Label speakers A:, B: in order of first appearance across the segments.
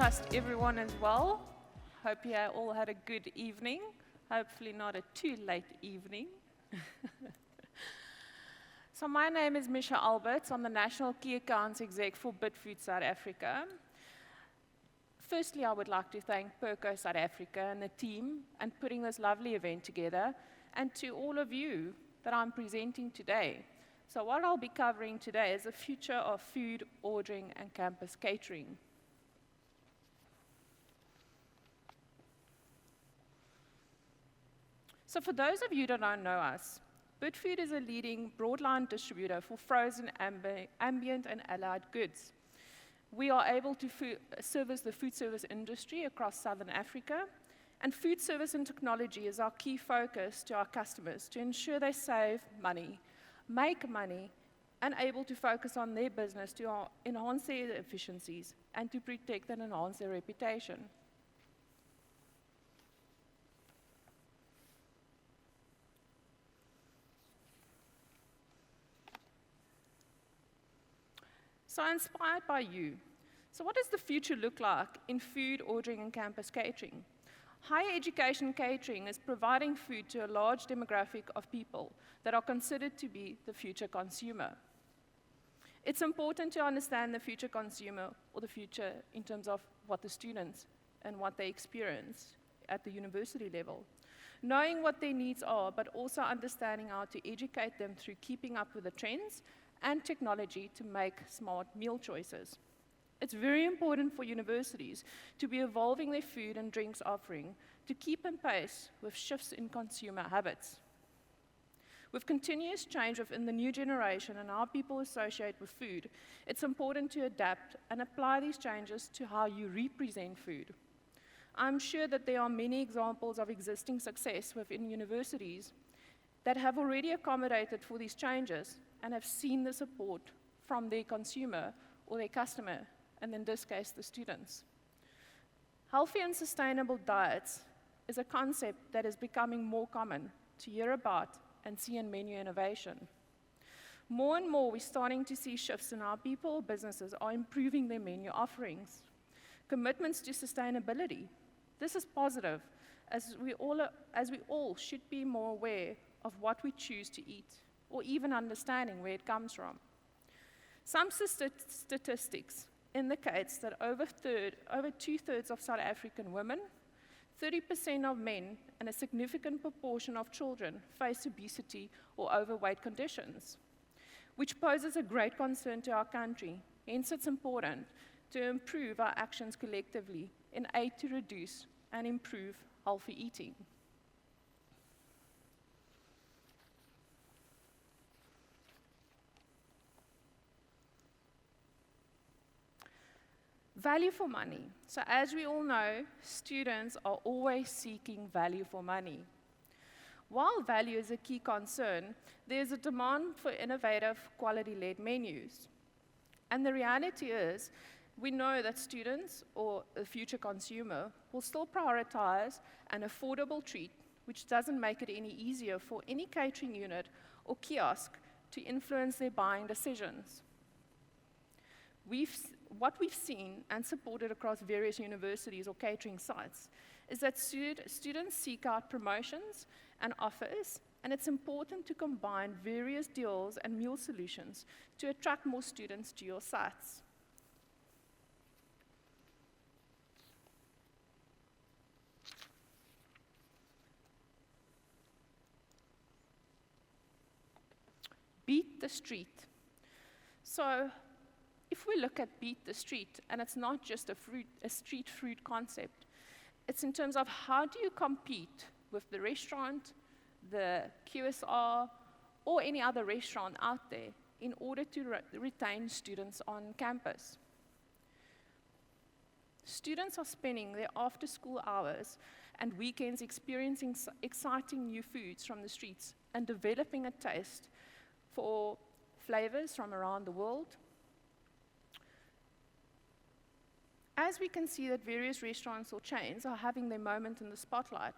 A: trust everyone is well. Hope you all had a good evening. Hopefully not a too late evening. So my name is Misha Alberts. I'm the National Key Accounts Exec for Bidfood South Africa. Firstly, I would like to thank PURCO South Africa and the team and putting this lovely event together, and to all of you that I'm presenting today. So what I'll be covering today is the future of food, ordering, and campus catering. So for those of you that don't know us, Bidfood is a leading broadline distributor for frozen, ambient, and allied goods. We are able to service the food service industry across Southern Africa, and food service and technology is our key focus to our customers to ensure they save money, make money, and able to focus on their business to enhance their efficiencies and to protect and enhance their reputation. So inspired by you. So what does the future look like in food, ordering, and campus catering? Higher education catering is providing food to a large demographic of people that are considered to be the future consumer. It's important to understand the future consumer, or the future in terms of what the students and what they experience at the university level. Knowing what their needs are, but also understanding how to educate them through keeping up with the trends and technology to make smart meal choices. It's very important for universities to be evolving their food and drinks offering to keep in pace with shifts in consumer habits. With continuous change within the new generation and how people associate with food, it's important to adapt and apply these changes to how you represent food. I'm sure that there are many examples of existing success within universities that have already accommodated for these changes and have seen the support from their consumer or their customer, and in this case, the students. Healthy and sustainable diets is a concept that is becoming more common to hear about and see in menu innovation. More and more, we're starting to see shifts in how people or businesses are improving their menu offerings. Commitments to sustainability. This is positive, as we all should be more aware of what we choose to eat, or even understanding where it comes from. Some statistics indicates that over two-thirds of South African women, 30% of men, and a significant proportion of children face obesity or overweight conditions, which poses a great concern to our country. Hence, it's important to improve our actions collectively in aid to reduce and improve healthy eating. Value for money. So as we all know, students are always seeking value for money. While value is a key concern, there's a demand for innovative, quality-led menus. And the reality is, we know that students or the future consumer will still prioritize an affordable treat, which doesn't make it any easier for any catering unit or kiosk to influence their buying decisions. What we've seen and supported across various universities or catering sites is that students seek out promotions and offers, and it's important to combine various deals and meal solutions to attract more students to your sites. Beat the street. So, if we look at beat the street, and it's not just a street food concept, it's in terms of how do you compete with the restaurant, the QSR, or any other restaurant out there in order to retain students on campus. Students are spending their after-school hours and weekends experiencing exciting new foods from the streets and developing a taste for flavors from around the world. As we can see that various restaurants or chains are having their moment in the spotlight,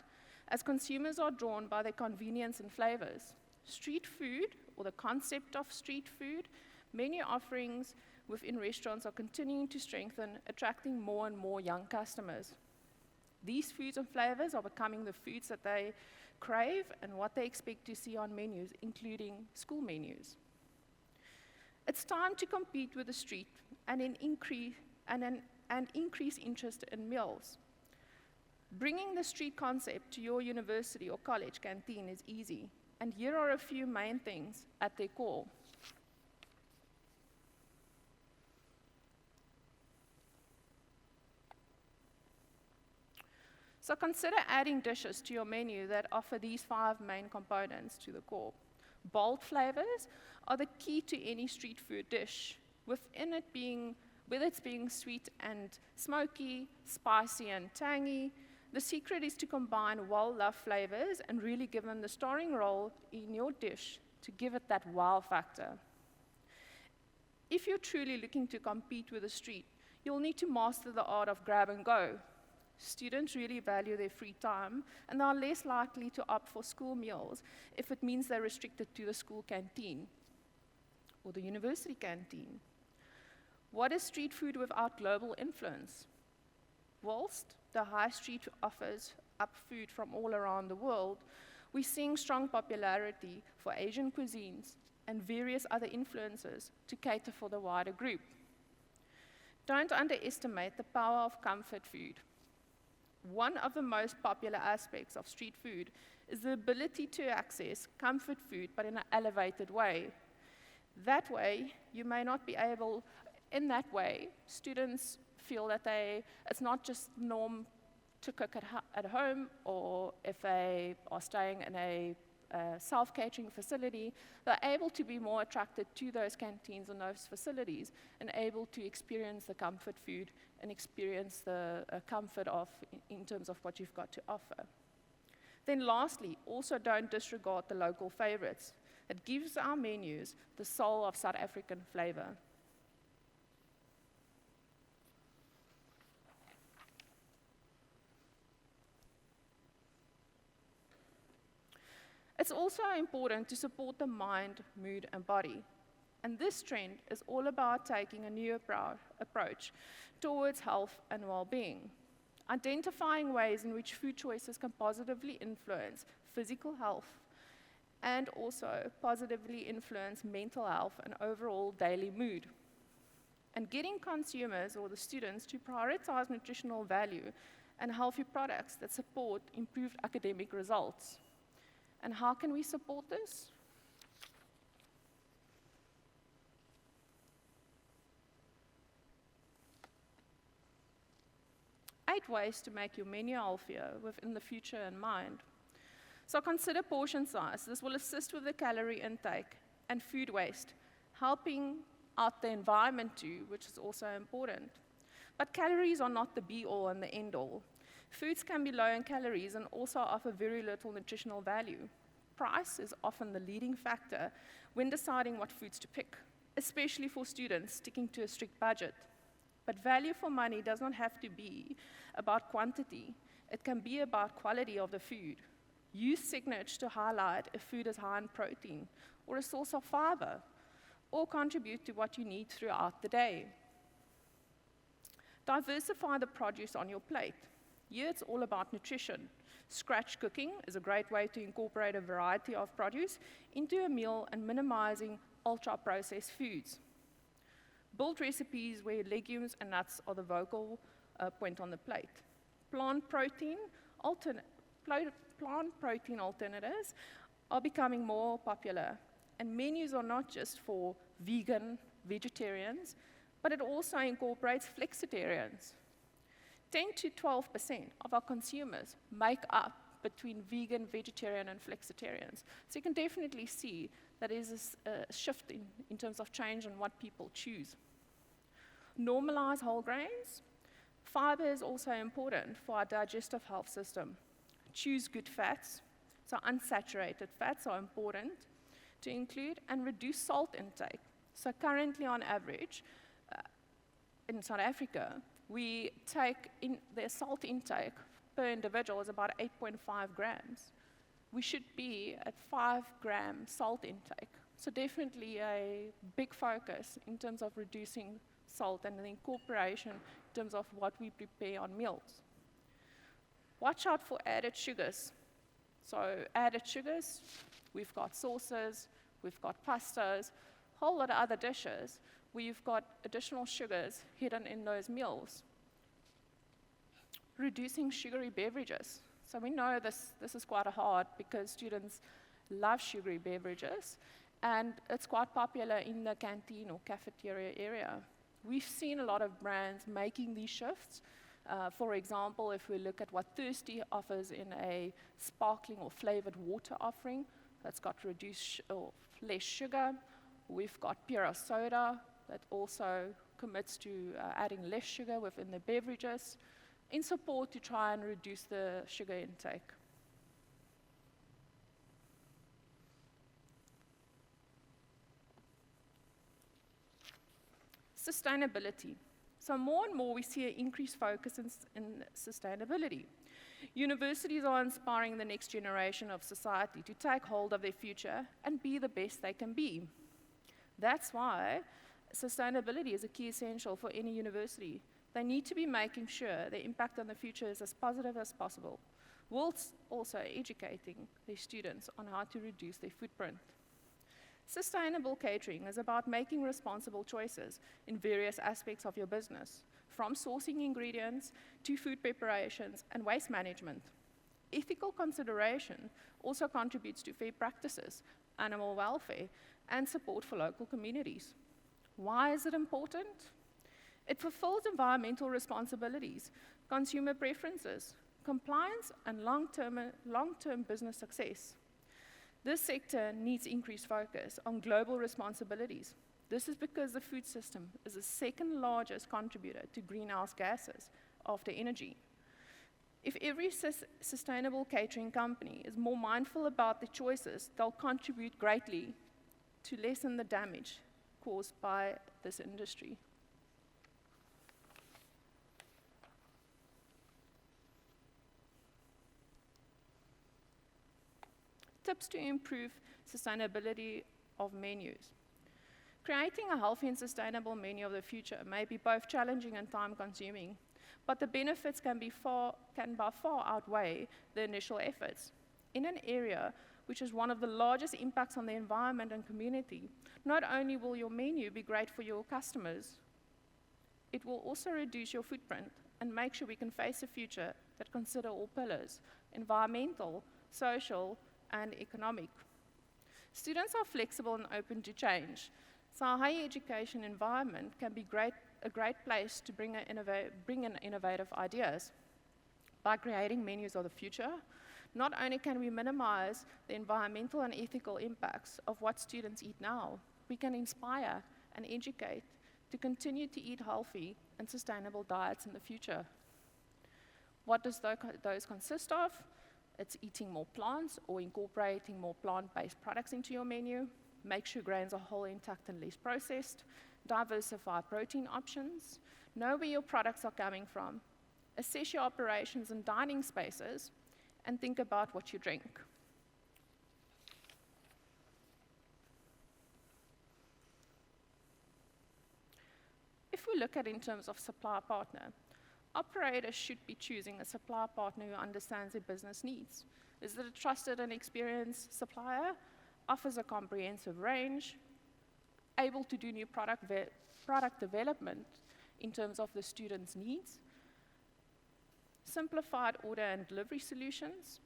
A: as consumers are drawn by their convenience and flavors. Street food, or the concept of street food, Menu offerings within restaurants are continuing to strengthen, attracting more and more young customers. These foods and flavors are becoming the foods that they crave and what they expect to see on menus, including school menus. It's time to compete with the street and increase interest in meals. Bringing the street concept to your university or college canteen is easy, and here are a few main things at their core. So consider adding dishes to your menu that offer these 5 main components to the core. Bold flavors are the key to any street food dish, within it being, whether it's being sweet and smoky, spicy and tangy. The secret is to combine well-loved flavors and really give them the starring role in your dish to give it that wow factor. If you're truly looking to compete with the street, you'll need to master the art of grab and go. Students really value their free time, and they are less likely to opt for school meals if it means they're restricted to the school canteen or the university canteen. What is street food without global influence? Whilst the high street offers up food from all around the world, we're seeing strong popularity for Asian cuisines and various other influences to cater for the wider group. Don't underestimate the power of comfort food. One of the most popular aspects of street food is the ability to access comfort food, but in an elevated way. That way, you may not be able, in that way, students feel that it's not just norm to cook at home, or if they are staying in a self-catering facility, they're able to be more attracted to those canteens and those facilities and able to experience the comfort food and experience the comfort in terms of what you've got to offer. Then lastly, also don't disregard the local favorites. It gives our menus the soul of South African flavor. It's also important to support the mind, mood, and body. And this trend is all about taking a new approach towards health and well-being, identifying ways in which food choices can positively influence physical health and also positively influence mental health and overall daily mood, and getting consumers or the students to prioritize nutritional value and healthy products that support improved academic results. And how can we support this? Eight ways to make your menu healthier within the future in mind. So consider portion size. This will assist with the calorie intake and food waste, helping out the environment too, which is also important. But calories are not the be-all and the end-all. Foods can be low in calories and also offer very little nutritional value. Price is often the leading factor when deciding what foods to pick, especially for students sticking to a strict budget. But value for money does not have to be about quantity. It can be about quality of the food. Use signage to highlight if food is high in protein or a source of fiber, or contribute to what you need throughout the day. Diversify the produce on your plate. Here it's all about nutrition. Scratch cooking is a great way to incorporate a variety of produce into a meal and minimizing ultra-processed foods. Build recipes where legumes and nuts are the focal point on the plate. Plant protein alternatives are becoming more popular, and menus are not just for vegan, vegetarians, but it also incorporates flexitarians. 10 to 12% of our consumers make up between vegan, vegetarian, and flexitarians. So you can definitely see that there is a shift in terms of change in what people choose. Normalize whole grains. Fiber is also important for our digestive health system. Choose good fats, so unsaturated fats are important to include, and reduce salt intake. So currently on average, in South Africa, we take in the salt intake per individual is about 8.5 grams. We should be at 5 gram salt intake. So definitely a big focus in terms of reducing salt and the incorporation in terms of what we prepare on meals. Watch out for added sugars. So added sugars, we've got sauces, we've got pastas, a whole lot of other dishes where you've got additional sugars hidden in those meals. Reducing sugary beverages. So we know this is quite hard because students love sugary beverages, and it's quite popular in the canteen or cafeteria area. We've seen a lot of brands making these shifts. For example, if we look at what Thirsty offers in a sparkling or flavored water offering, that's got reduced or less sugar. We've got Pure Soda that also commits to adding less sugar within the beverages in support to try and reduce the sugar intake. Sustainability. So more and more we see an increased focus in sustainability. Universities are inspiring the next generation of society to take hold of their future and be the best they can be. That's why sustainability is a key essential for any university. They need to be making sure their impact on the future is as positive as possible, whilst also educating their students on how to reduce their footprint. Sustainable catering is about making responsible choices in various aspects of your business, from sourcing ingredients to food preparations and waste management. Ethical consideration also contributes to fair practices, animal welfare, and support for local communities. Why is it important? It fulfills environmental responsibilities, consumer preferences, compliance, and long-term business success. This sector needs increased focus on global responsibilities. This is because the food system is the second largest contributor to greenhouse gases after energy. If every sustainable catering company is more mindful about their choices, they'll contribute greatly to lessen the damage caused by this industry. Tips to improve sustainability of menus. Creating a healthy and sustainable menu of the future may be both challenging and time-consuming, but the benefits can by far outweigh the initial efforts. In an area which is one of the largest impacts on the environment and community, not only will your menu be great for your customers, it will also reduce your footprint and make sure we can face a future that consider all pillars: environmental, social, and economic. Students are flexible and open to change, so our higher education environment can be a great place to bring in innovative ideas. By creating menus of the future, not only can we minimize the environmental and ethical impacts of what students eat now, we can inspire and educate to continue to eat healthy and sustainable diets in the future. What does those consist of? It's eating more plants or incorporating more plant-based products into your menu. Make sure grains are whole, intact, and less processed. Diversify protein options. Know where your products are coming from. Assess your operations and dining spaces, and think about what you drink. If we look at it in terms of supply partner, operators should be choosing a supply partner who understands their business needs. Is it a trusted and experienced supplier? Offers a comprehensive range, able to do new product development in terms of the students' needs, simplified order and delivery solutions,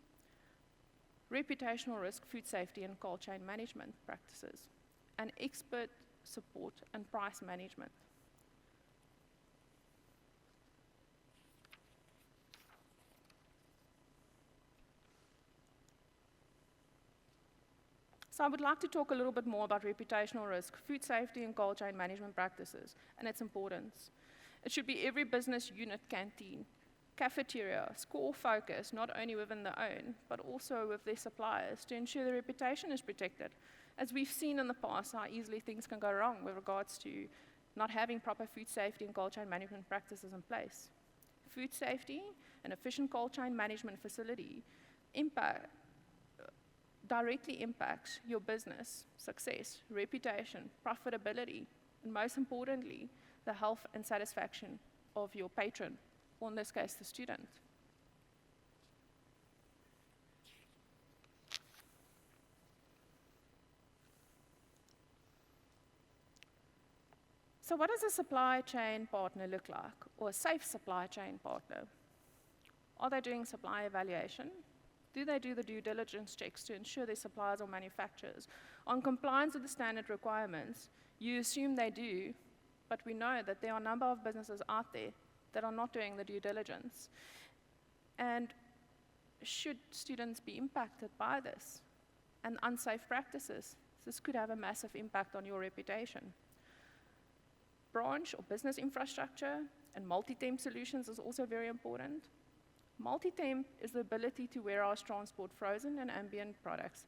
A: reputational risk, food safety and cold chain management practices, and expert support and price management. So I would like to talk a little bit more about reputational risk, food safety and cold chain management practices, and its importance. It should be every business unit, canteen, cafeteria, score focus, not only within their own, but also with their suppliers to ensure their reputation is protected. As we've seen in the past, how easily things can go wrong with regards to not having proper food safety and cold chain management practices in place. Food safety and efficient cold chain management facility directly impacts your business, success, reputation, profitability, and most importantly, the health and satisfaction of your patron, or in this case, the student. So what does a supply chain partner look like, or a safe supply chain partner? Are they doing supply evaluation? Do they do the due diligence checks to ensure their suppliers or manufacturers are in compliance with the standard requirements? You assume they do, but we know that there are a number of businesses out there that are not doing the due diligence. And should students be impacted by this and unsafe practices, this could have a massive impact on your reputation. Branch or business infrastructure and multi-temp solutions is also very important. Multi-temp is the ability to warehouse, transport frozen and ambient products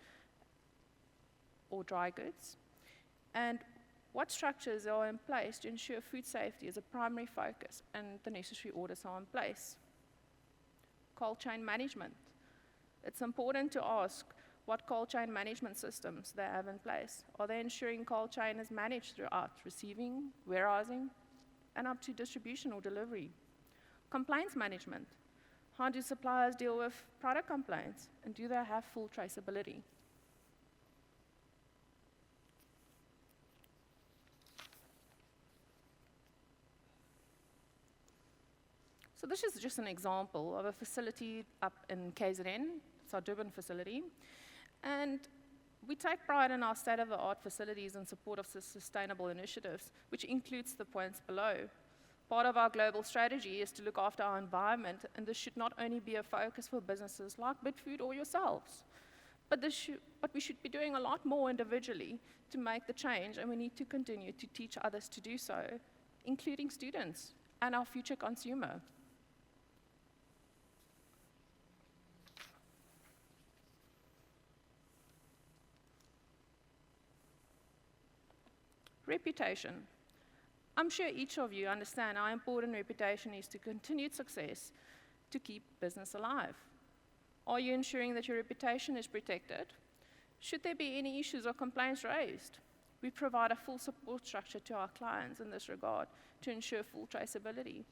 A: or dry goods. And what structures are in place to ensure food safety is a primary focus, and the necessary orders are in place. Cold chain management. It's important to ask what cold chain management systems they have in place. Are they ensuring cold chain is managed throughout receiving, warehousing, and up to distribution or delivery? Complaints management. How do suppliers deal with product complaints, and do they have full traceability? So this is just an example of a facility up in KZN. It's our Durban facility. And we take pride in our state-of-the-art facilities in support of sustainable initiatives, which includes the points below. Part of our global strategy is to look after our environment, and this should not only be a focus for businesses like Bidfood or yourselves, but we should be doing a lot more individually to make the change, and we need to continue to teach others to do so, including students and our future consumer. Reputation. I'm sure each of you understand how important reputation is to continued success to keep business alive. Are you ensuring that your reputation is protected? Should there be any issues or complaints raised? We provide a full support structure to our clients in this regard to ensure full traceability.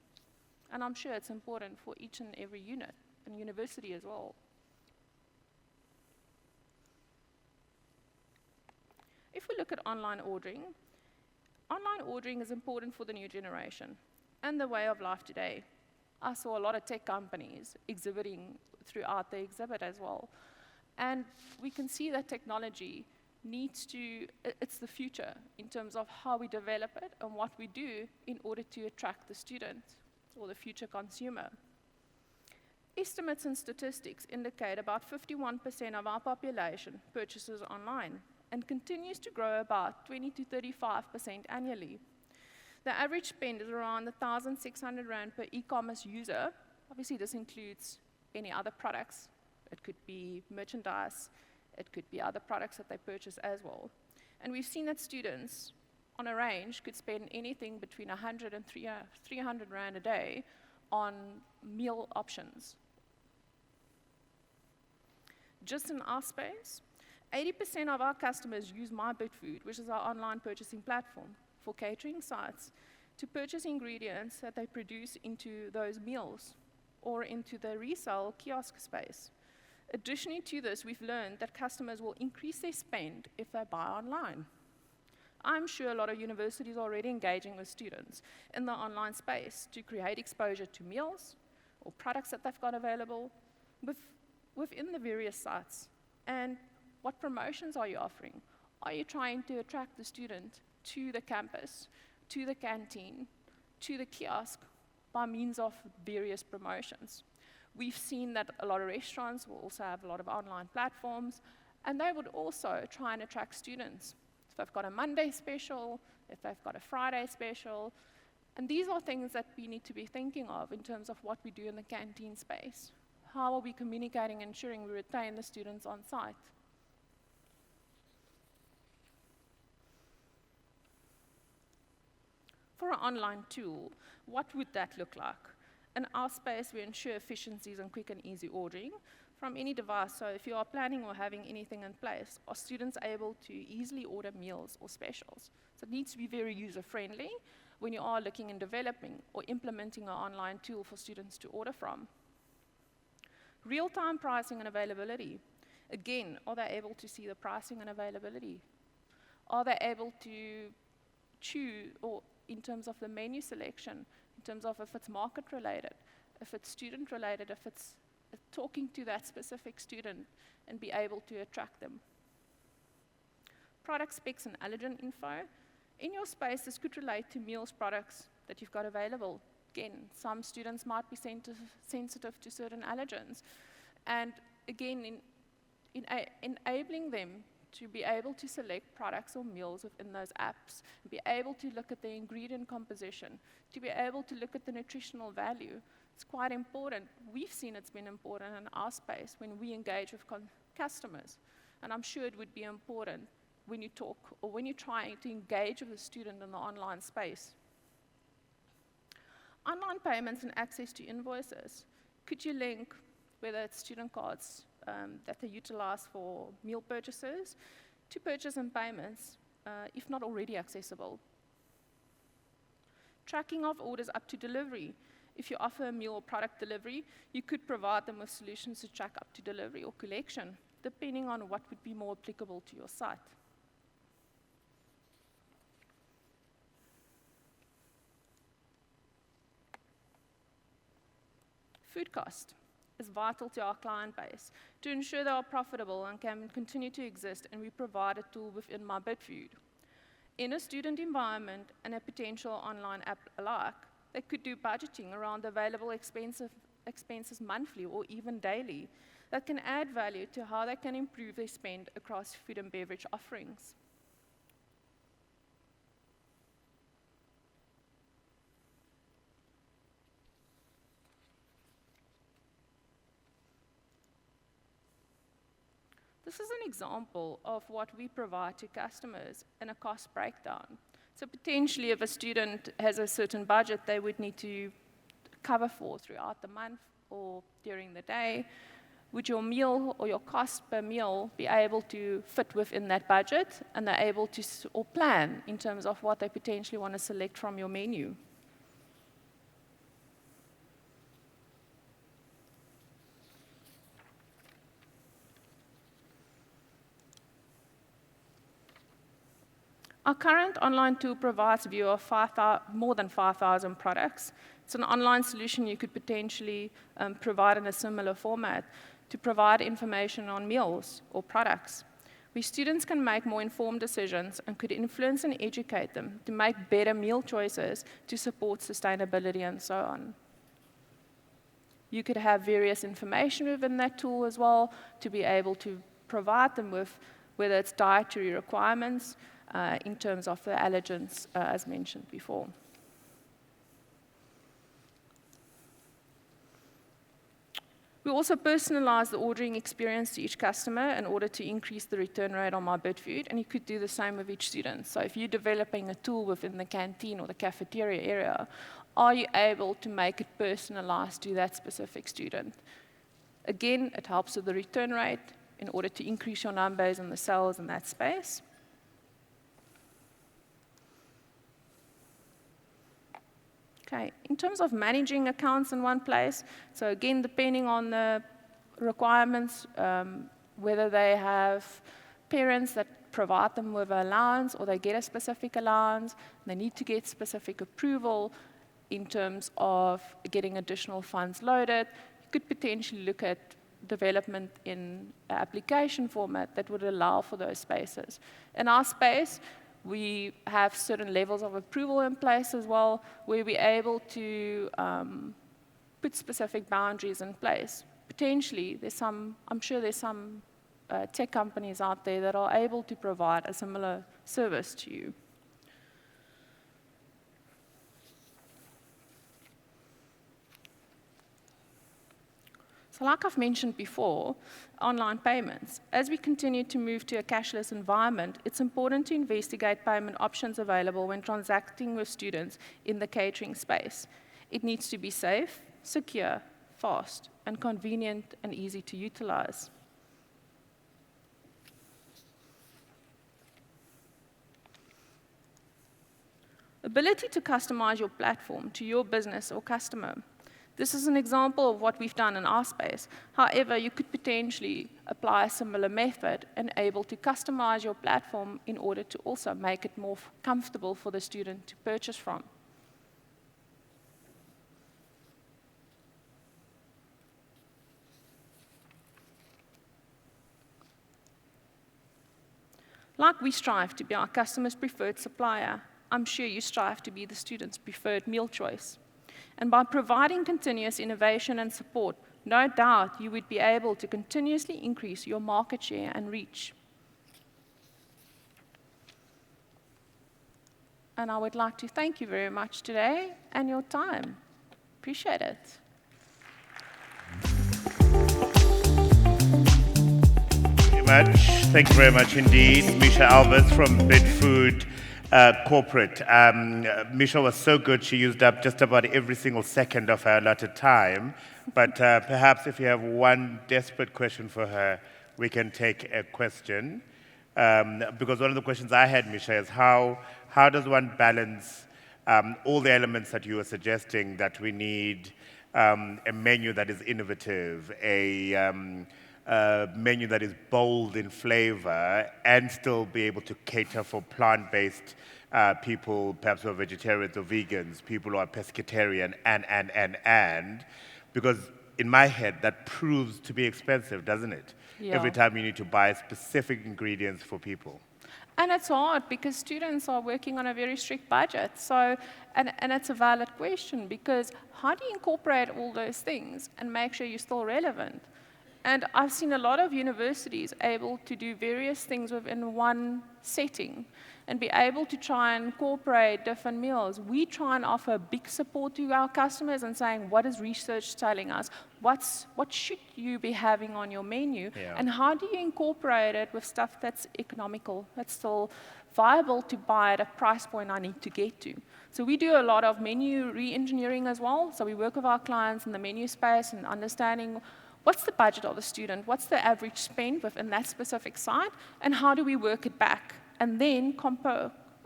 A: And I'm sure it's important for each and every unit and university as well. If we look at online ordering is important for the new generation and the way of life today. I saw a lot of tech companies exhibiting throughout the exhibit as well. And we can see that technology it's the future in terms of how we develop it and what we do in order to attract the student or the future consumer. Estimates and statistics indicate about 51% of our population purchases online, and continues to grow about 20 to 35% annually. The average spend is around 1,600 Rand per e-commerce user. Obviously, this includes any other products. It could be merchandise. It could be other products that they purchase as well. And we've seen that students on a range could spend anything between 100 and 300 Rand a day on meal options. Just in our space, 80% of our customers use Bidfood, which is our online purchasing platform, for catering sites to purchase ingredients that they produce into those meals or into the resale kiosk space. Additionally to this, we've learned that customers will increase their spend if they buy online. I'm sure a lot of universities are already engaging with students in the online space to create exposure to meals or products that they've got available within the various sites. And what promotions are you offering? Are you trying to attract the student to the campus, to the canteen, to the kiosk by means of various promotions? We've seen that a lot of restaurants will also have a lot of online platforms, and they would also try and attract students. If they've got a Monday special, if they've got a Friday special, and these are things that we need to be thinking of in terms of what we do in the canteen space. How are we communicating and ensuring we retain the students on site? For an online tool, what would that look like? In our space, we ensure efficiencies and quick and easy ordering from any device. So if you are planning or having anything in place, are students able to easily order meals or specials? So it needs to be very user-friendly when you are looking and developing or implementing an online tool for students to order from. Real-time pricing and availability. Again, are they able to see the pricing and availability? Are they able to choose, or in terms of the menu selection, in terms of if it's market-related, if it's student-related, if it's talking to that specific student and be able to attract them. Product specs and allergen info. In your space, this could relate to meals products that you've got available. Again, some students might be sensitive to certain allergens. And again, enabling them to be able to select products or meals within those apps, be able to look at the ingredient composition, to be able to look at the nutritional value. It's quite important. We've seen it's been important in our space when we engage with customers. And I'm sure it would be important when you talk or when you're trying to engage with a student in the online space. Online payments and access to invoices. Could you link, whether it's student cards that they utilize for meal purchases, to purchase and payments, if not already accessible? Tracking of orders up to delivery. If you offer a meal or product delivery, you could provide them with solutions to track up to delivery or collection, depending on what would be more applicable to your site. Food cost is vital to our client base to ensure they are profitable and can continue to exist, and we provide a tool within my Bidfood. In a student environment and a potential online app alike, they could do budgeting around available expenses monthly or even daily that can add value to how they can improve their spend across food and beverage offerings. This is an example of what we provide to customers in a cost breakdown. So potentially if a student has a certain budget they would need to cover for throughout the month or during the day, would your meal or your cost per meal be able to fit within that budget, and they're able to or plan in terms of what they potentially want to select from your menu? Our current online tool provides a view of more than 5,000 products. It's an online solution you could potentially provide in a similar format to provide information on meals or products, where students can make more informed decisions and could influence and educate them to make better meal choices to support sustainability and so on. You could have various information within that tool as well to be able to provide them with, whether it's dietary requirements, in terms of the allergens, as mentioned before. We also personalize the ordering experience to each customer in order to increase the return rate on my Bidfood, and you could do the same with each student. So if you're developing a tool within the canteen or the cafeteria area, are you able to make it personalized to that specific student? Again, it helps with the return rate in order to increase your numbers and the sales in that space. Okay, in terms of managing accounts in one place, so again, depending on the requirements, whether they have parents that provide them with an allowance or they get a specific allowance, they need to get specific approval in terms of getting additional funds loaded. You could potentially look at development in an application format that would allow for those spaces. In our space, we have certain levels of approval in place as well, where we're able to put specific boundaries in place. Potentially, I'm sure there's some tech companies out there that are able to provide a similar service to you. So like I've mentioned before, online payments. As we continue to move to a cashless environment, it's important to investigate payment options available when transacting with students in the catering space. It needs to be safe, secure, fast, and convenient and easy to utilize. Ability to customize your platform to your business or customer. This is an example of what we've done in our space. However, you could potentially apply a similar method and able to customize your platform in order to also make it more comfortable for the student to purchase from. Like we strive to be our customer's preferred supplier, I'm sure you strive to be the student's preferred meal choice. And by providing continuous innovation and support, no doubt you would be able to continuously increase your market share and reach. And I would like to thank you very much today and your time. Appreciate it.
B: Thank you very much indeed. Misha Alberts from Bidfood Corporate. Misha was so good, she used up just about every single second of her allotted time. But perhaps if you have one desperate question for her, we can take a question. Because one of the questions I had, Misha, is how does one balance all the elements that you were suggesting, that we need a menu that is innovative, a menu that is bold in flavor, and still be able to cater for plant-based people, perhaps who are vegetarians or vegans, people who are pescatarian, and, because in my head, that proves to be expensive, doesn't it?
A: Yeah.
B: Every time you need to buy specific ingredients for people.
A: And it's hard because students are working on a very strict budget. So, and it's a valid question, because how do you incorporate all those things and make sure you're still relevant? And I've seen a lot of universities able to do various things within one setting and be able to try and incorporate different meals. We try and offer big support to our customers and saying, what is research telling us? What should you be having on your menu?
B: Yeah.
A: And how do you incorporate it with stuff that's economical, that's still viable to buy at a price point I need to get to? So we do a lot of menu re-engineering as well. So we work with our clients in the menu space and understanding what's the budget of the student, what's the average spend within that specific site, and how do we work it back? And then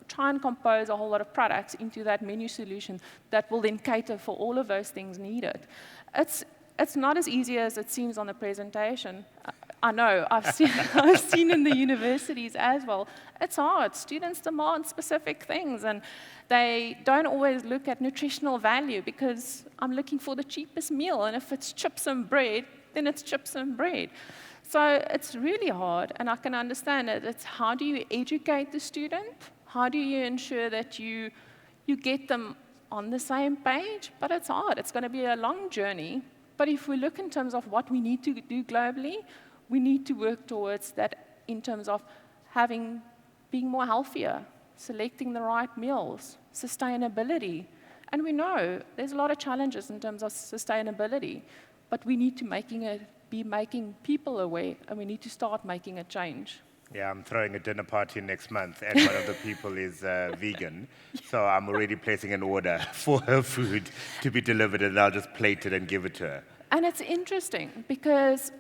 A: try and compose a whole lot of products into that menu solution that will then cater for all of those things needed. It's not as easy as it seems on the presentation. I know, I've seen in the universities as well. It's hard. Students demand specific things, and they don't always look at nutritional value, because I'm looking for the cheapest meal, and if it's chips and bread, then it's chips and bread. So it's really hard, and I can understand it. It's how do you educate the student? How do you ensure that you get them on the same page? But it's hard. It's going to be a long journey. But if we look in terms of what we need to do globally, we need to work towards that in terms of being more healthier, selecting the right meals, sustainability. And we know there's a lot of challenges in terms of sustainability, but we need to be making people aware, and we need to start making a change.
B: Yeah, I'm throwing a dinner party next month, and one of the people is vegan, so I'm already placing an order for her food to be delivered, and I'll just plate it and give it to her.
A: And it's interesting, because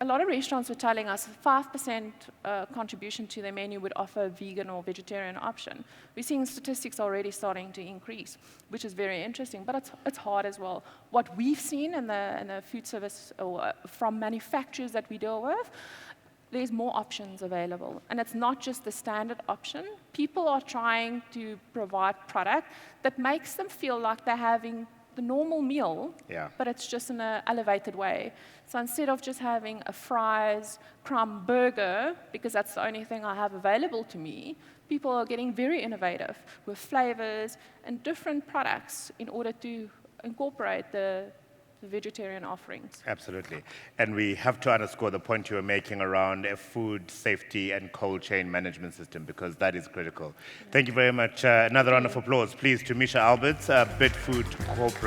A: a lot of restaurants were telling us 5% contribution to their menu would offer a vegan or vegetarian option. We're seeing statistics already starting to increase, which is very interesting, but it's hard as well. What we've seen in the food service or from manufacturers that we deal with, there's more options available. And it's not just the standard option. People are trying to provide product that makes them feel like they're having the normal meal,
B: yeah,
A: but it's just in an elevated way. So instead of just having a fries, crumb burger, because that's the only thing I have available to me, people are getting very innovative with flavors and different products in order to incorporate the vegetarian offerings.
B: Absolutely. And we have to underscore the point you were making around a food safety and cold chain management system, because that is critical. Thank you very much. Another round of applause, please, to Misha Alberts, Bidfood Corporate.